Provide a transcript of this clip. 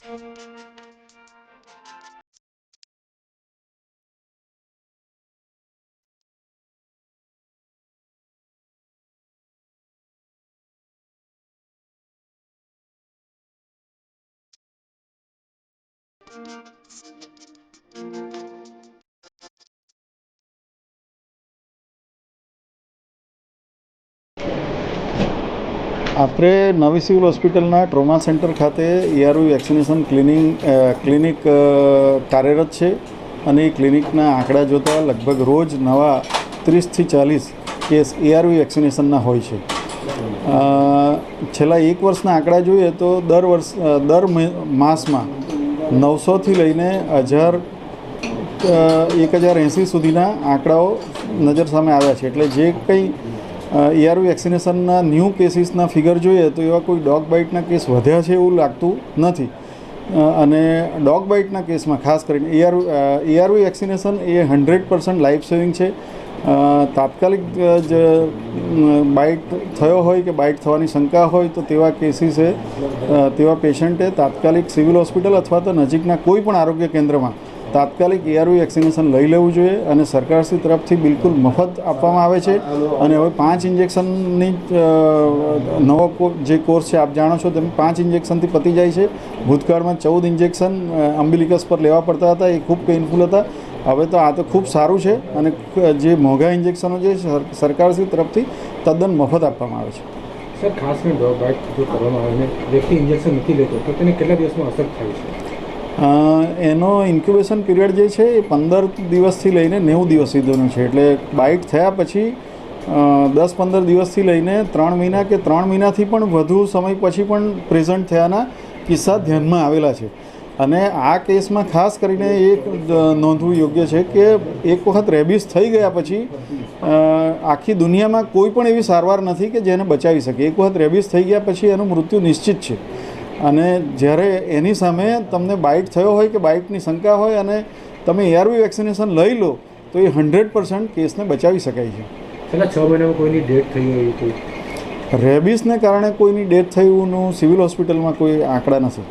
આપણે નવી સિવિલ હોસ્પિટલના ટ્રોમા સેન્ટર ખાતે એઆરવી વેક્સિનેશન ક્લિનિક કાર્યરત છે અને એ ક્લિનિકના આંકડા જોતાં લગભગ રોજ નવા 30થી 40 કેસ એઆરવી વેક્સિનેશનના હોય છે. છેલ્લા એક વર્ષના આંકડા જોઈએ તો દર માસમાં 900થી લઈને 1080 સુધીના આંકડાઓ નજર સામે આવ્યા છે. એટલે જે કંઈ એઆરવી વેક્સિનેશનના ન્યૂ કેસીસના ફિગર જોઈએ તો એવા કોઈ ડોગ બાઇટના કેસ વધ્યા છે એવું લાગતું નથી. અને ડોગ બાઇટના કેસમાં ખાસ કરીને એઆરવી વેક્સિનેશન એ 100% લાઈફ સેવિંગ છે. તાત્કાલિક જ બાઇટ થયો હોય કે બાઇટ થવાની શંકા હોય તો તેવા કેસીસે તેવા પેશન્ટે તાત્કાલિક સિવિલ હોસ્પિટલ અથવા તો નજીકના કોઈ પણ આરોગ્ય કેન્દ્રમાં તાત્કાલિક એઆરવી વેક્સિનેશન લઈ લેવું જોઈએ અને સરકારશ્રી તરફથી બિલકુલ મફત આપવામાં આવે છે. અને હવે 5 ઇન્જેક્શનની નવો જે કોર્સ છે આપ જાણો છો તેમ 5 ઇન્જેક્શનથી પતી જાય છે. ભૂતકાળમાં 14 ઇન્જેક્શન અમ્બિલિકસ પર લેવા પડતા હતા, એ ખૂબ પેઇનફુલ હતા. હવે તો આ તો ખૂબ સારું છે અને જે મોંઘા ઇન્જેક્શનો જે સરકારશ્રી તરફથી તદ્દન મફત આપવામાં આવે છે. સર, ખાસ કરીને ડોગ બાઇટ જો કરવામાં આવે અને વ્યક્તિ ઇન્જેક્શન નથી લેતો તો તેને કેટલા દિવસમાં અસર થાય છે? એનો ઇન્ક્યુબેશન પીરિયડ જે છે એ 15 દિવસથી લઈને 90 દિવસ સુધીનો છે. એટલે બાઇટ થયા પછી 10-15 દિવસથી લઈને 3 મહિના કે 3 મહિનાથી પણ વધુ સમય પછી પણ પ્રેઝન્ટ થયાના કિસ્સા ધ્યાનમાં આવેલા છે. અને આ કેસમાં ખાસ કરીને એક નોંધવું યોગ્ય છે કે એક વખત રેબિસ થઈ ગયા પછી આખી દુનિયામાં કોઈ પણ એવી સારવાર નથી કે જેને બચાવી શકે. એક વખત રેબિસ થઈ ગયા પછી એનું મૃત્યુ નિશ્ચિત છે. અને જ્યારે એની સામે તમને બાઇટ થયો હોય કે બાઇટની શંકા હોય અને તમે એઆરવી વેક્સિનેશન લઈ લો તો એ 100% કેસને બચાવી શકાય છે. છેલ્લા 6 મહિનામાં કોઈની ડેથ થઈ હોય? રેબિસને કારણે કોઈની ડેથ થયુંનું સિવિલ હોસ્પિટલમાં કોઈ આંકડા નથી.